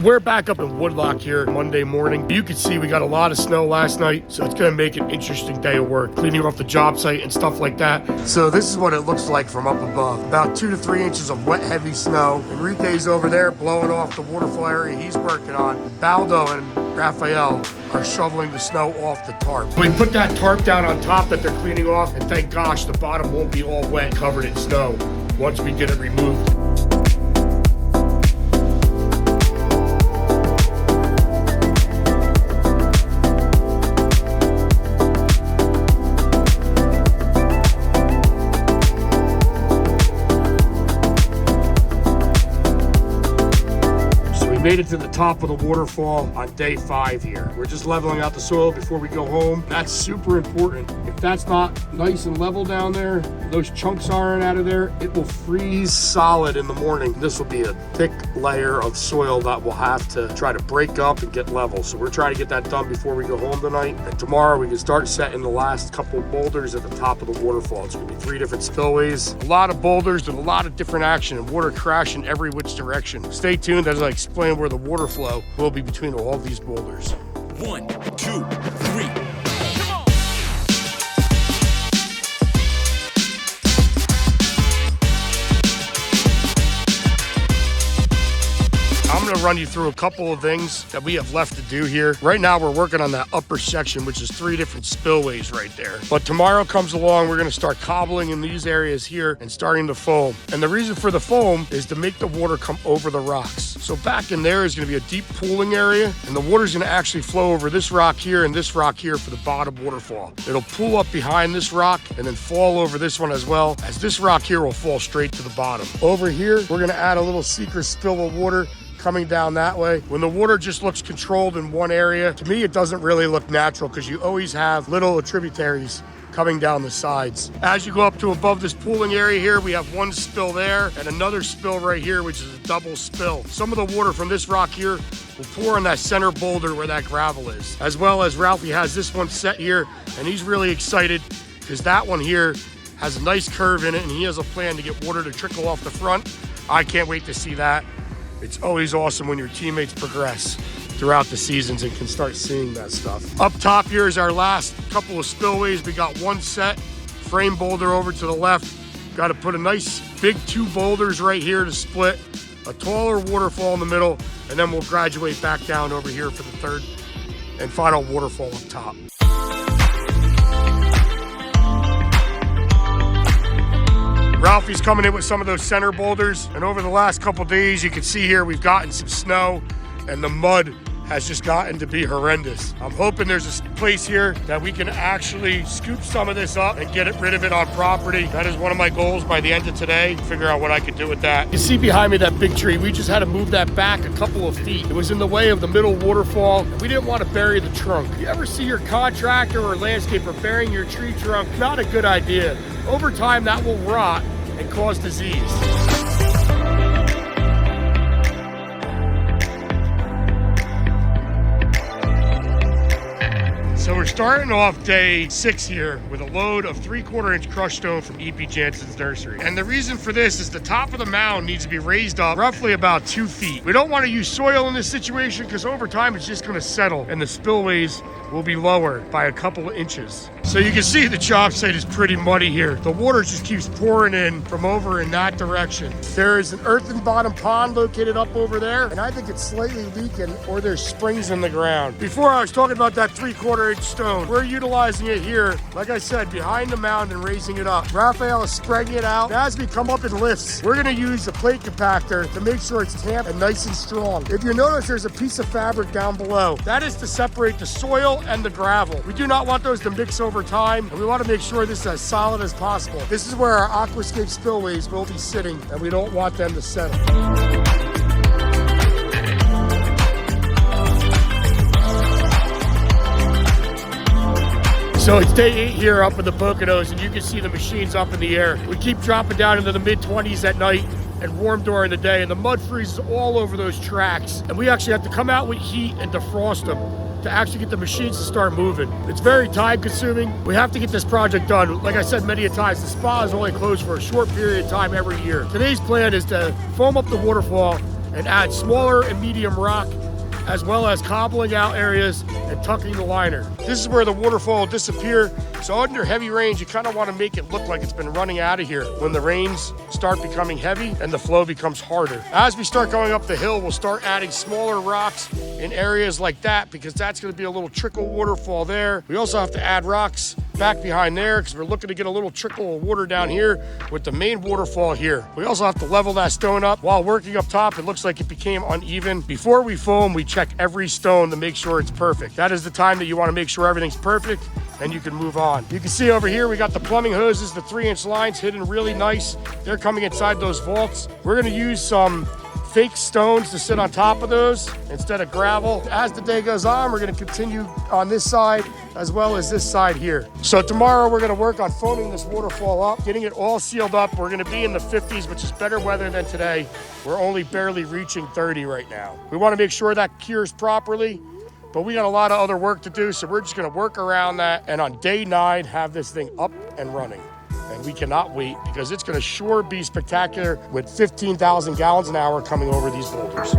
We're back up in Woodloch here Monday morning. You can see we got a lot of snow last night, so it's gonna make an interesting day of work, cleaning off the job site and stuff like that. So this is what it looks like from up above. About 2 to 3 inches of wet, heavy snow. Enrique's over there blowing off the waterfall area he's working on. Baldo and Raphael are shoveling the snow off the tarp. We put that tarp down on top that they're cleaning off, and thank gosh the bottom won't be all wet, covered in snow once we get it removed. Made it to the top of the waterfall on day 5 here. We're just leveling out the soil before we go home. That's super important. If that's not nice and level down there, those chunks aren't out of there, it will freeze solid in the morning. This will be a thick layer of soil that we'll have to try to break up and get level. So we're trying to get that done before we go home tonight. And tomorrow we can start setting the last couple boulders at the top of the waterfall. It's gonna be 3 different spillways, a lot of boulders and a lot of different action, and water crashing every which direction. Stay tuned as I explain where the water flow will be between all these boulders. 1, 2, 3. I'm gonna run you through a couple of things that we have left to do here. Right now we're working on that upper section, which is 3 different spillways right there. But tomorrow comes along, we're gonna start cobbling in these areas here and starting to foam. And the reason for the foam is to make the water come over the rocks. So back in there is gonna be a deep pooling area, and the water's gonna actually flow over this rock here and this rock here for the bottom waterfall. It'll pool up behind this rock and then fall over this one as well, as this rock here will fall straight to the bottom. Over here, we're gonna add a little secret spill of water coming down that way. When the water just looks controlled in one area, to me it doesn't really look natural because you always have little tributaries coming down the sides. As you go up to above this pooling area here, we have one spill there and another spill right here, which is a double spill. Some of the water from this rock here will pour on that center boulder where that gravel is. As well as Ralphie has this one set here, and he's really excited because that one here has a nice curve in it, and he has a plan to get water to trickle off the front. I can't wait to see that. It's always awesome when your teammates progress throughout the seasons and can start seeing that stuff. Up top here is our last couple of spillways. We got one set, frame boulder over to the left. Got to put a nice big 2 boulders right here to split, a taller waterfall in the middle, and then we'll graduate back down over here for the 3rd and final waterfall up top. Ralphie's coming in with some of those center boulders, and over the last couple days you can see here we've gotten some snow and the mud has just gotten to be horrendous. I'm hoping there's a place here that we can actually scoop some of this up and get rid of it on property. That is one of my goals by the end of today, figure out what I can do with that. You see behind me that big tree, we just had to move that back a couple of feet. It was in the way of the middle waterfall, and we didn't want to bury the trunk. You ever see your contractor or landscaper burying your tree trunk? Not a good idea. Over time that will rot and cause disease. So we're starting off day 6 here with a load of 3/4 inch crushed stone from E.P. Jansen's nursery. And the reason for this is the top of the mound needs to be raised up roughly about 2 feet. We don't want to use soil in this situation because over time it's just going to settle and the spillways will be lower by a couple of inches. So you can see the job site is pretty muddy here. The water just keeps pouring in from over in that direction. There is an earthen bottom pond located up over there, and I think it's slightly leaking or there's springs in the ground. Before I was talking about that 3/4 inch stone, we're utilizing it here, like I said, behind the mound and raising it up. Raphael is spreading it out. As we come up in lifts, we're gonna use a plate compactor to make sure it's tamped and nice and strong. If you notice, there's a piece of fabric down below. That is to separate the soil and the gravel. We do not want those to mix over time, and we want to make sure this is as solid as possible. This is where our aquascape spillways will be sitting, and we don't want them to settle. So it's day 8 here up in the Poconos, and you can see the machines up in the air. We keep dropping down into the mid-20s at night and warm during the day, and the mud freezes all over those tracks. And we actually have to come out with heat and defrost them to actually get the machines to start moving. It's very time consuming. We have to get this project done. Like I said many a times, the spa is only closed for a short period of time every year. Today's plan is to foam up the waterfall and add smaller and medium rock, as well as cobbling out areas and tucking the liner. This is where the waterfall will disappear. So under heavy rains, you kind of want to make it look like it's been running out of here when the rains start becoming heavy and the flow becomes harder. As we start going up the hill, we'll start adding smaller rocks in areas like that, because that's going to be a little trickle waterfall there. We also have to add rocks back behind there because we're looking to get a little trickle of water down here with the main waterfall here. We also have to level that stone up. While working up top, it looks like it became uneven. Before we foam, we check every stone to make sure it's perfect. That is the time that you want to make sure everything's perfect, and you can move on. You can see over here, we got the plumbing hoses, the 3-inch lines hidden really nice. They're coming inside those vaults. We're gonna use some fake stones to sit on top of those instead of gravel. As the day goes on, we're gonna continue on this side as well as this side here. So tomorrow we're gonna work on foaming this waterfall up, getting it all sealed up. We're gonna be in the 50s, which is better weather than today. We're only barely reaching 30 right now. We wanna make sure that cures properly, but we got a lot of other work to do, so we're just gonna work around that, and on day 9, have this thing up and running. And we cannot wait, because it's gonna sure be spectacular with 15,000 gallons an hour coming over these boulders.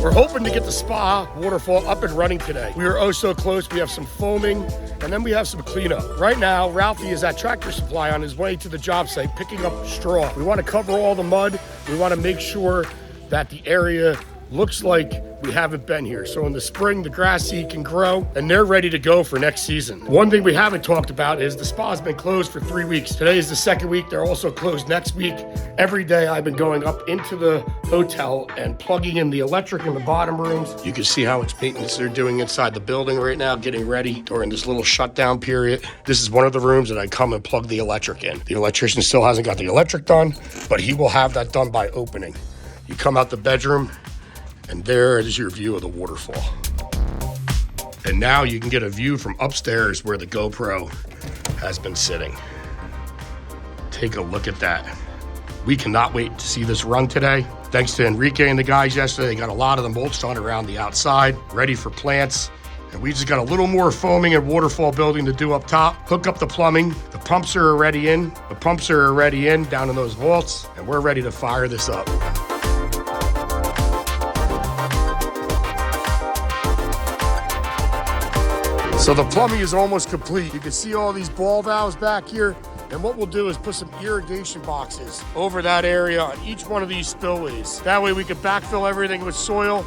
We're hoping to get the spa waterfall up and running today. We are oh so close. We have some foaming, and then we have some cleanup. Right now, Ralphie is at Tractor Supply on his way to the job site picking up straw. We want to cover all the mud. We want to make sure that the area looks like we haven't been here. So in the spring, the grass seed can grow, and they're ready to go for next season. One thing we haven't talked about is the spa's been closed for 3 weeks. Today is the 2nd week. They're also closed next week. Every day I've been going up into the hotel and plugging in the electric in the bottom rooms. You can see how much maintenance they're doing inside the building right now, getting ready during this little shutdown period. This is one of the rooms that I come and plug the electric in. The electrician still hasn't got the electric done, but he will have that done by opening. You come out the bedroom, and there is your view of the waterfall. And now you can get a view from upstairs where the GoPro has been sitting. Take a look at that. We cannot wait to see this run today. Thanks to Enrique and the guys yesterday, they got a lot of the mulch done around the outside, ready for plants. And we just got a little more foaming and waterfall building to do up top. Hook up the plumbing. The pumps are already in. The pumps are already in down in those vaults, and we're ready to fire this up. So the plumbing is almost complete. You can see all these ball valves back here. And what we'll do is put some irrigation boxes over that area on each one of these spillways. That way we can backfill everything with soil,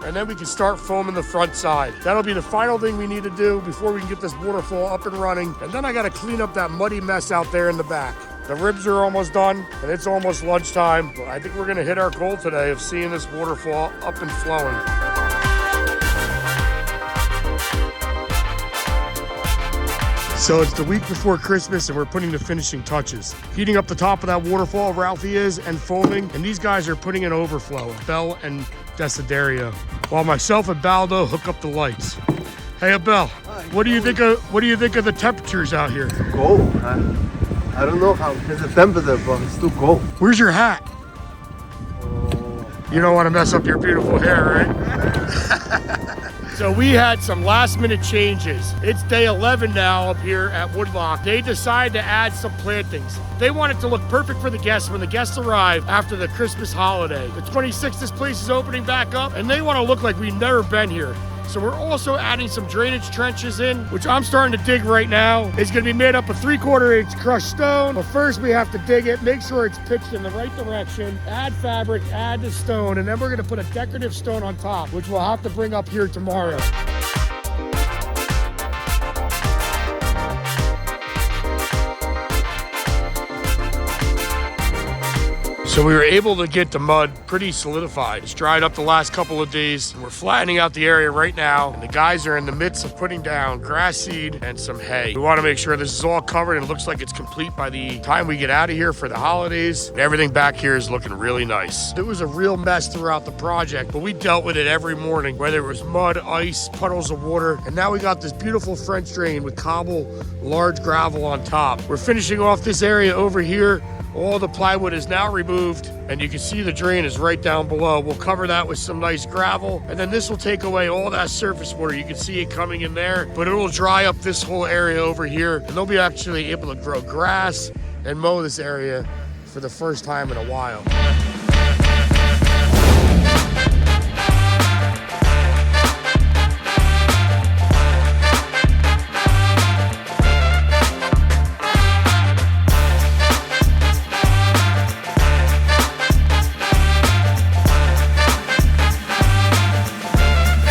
and then we can start foaming the front side. That'll be the final thing we need to do before we can get this waterfall up and running. And then I gotta clean up that muddy mess out there in the back. The ribs are almost done, and it's almost lunchtime. But I think we're gonna hit our goal today of seeing this waterfall up and flowing. So it's the week before Christmas, and we're putting the finishing touches. Heating up the top of that waterfall, Ralphie is, and foaming. And these guys are putting in overflow, Bell and Desiderio, while myself and Baldo hook up the lights. Hey, Abel, what do you think of the temperatures out here? Cold. I don't know how it's the temperature, but it's too cold. Where's your hat? You don't want to mess up your beautiful hair, right? So we had some last minute changes. It's day 11 now up here at Woodloch. They decided to add some plantings. They want it to look perfect for the guests when the guests arrive after the Christmas holiday. The 26th, this place is opening back up, and they want to look like we've never been here. So we're also adding some drainage trenches in, which I'm starting to dig right now. It's gonna be made up of 3/4 inch crushed stone. But first we have to dig it, make sure it's pitched in the right direction, add fabric, add the stone, and then we're gonna put a decorative stone on top, which we'll have to bring up here tomorrow. So we were able to get the mud pretty solidified. It's dried up the last couple of days, and we're flattening out the area right now. And the guys are in the midst of putting down grass seed and some hay. We want to make sure this is all covered and it looks like it's complete by the time we get out of here for the holidays. And everything back here is looking really nice. It was a real mess throughout the project, but we dealt with it every morning, whether it was mud, ice, puddles of water. And now we got this beautiful French drain with cobble, large gravel on top. We're finishing off this area over here All the plywood is now removed, and you can see the drain is right down below. We'll cover that with some nice gravel, and then this will take away all that surface water. You can see it coming in there, but it will dry up this whole area over here, and they'll be actually able to grow grass and mow this area for the first time in a while.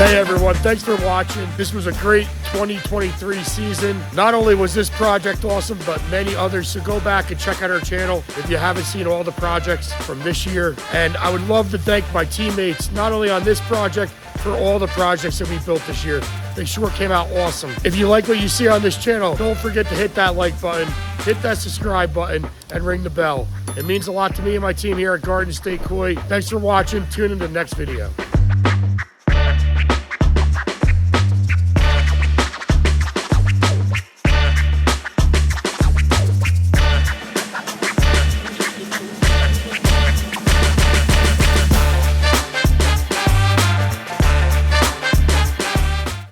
Hey everyone, thanks for watching. This was a great 2023 season. Not only was this project awesome, but many others. So go back and check out our channel if you haven't seen all the projects from this year. And I would love to thank my teammates, not only on this project, for all the projects that we built this year. They sure came out awesome. If you like what you see on this channel, don't forget to hit that like button, hit that subscribe button, and ring the bell. It means a lot to me and my team here at Garden State Koi. Thanks for watching. Tune in to the next video.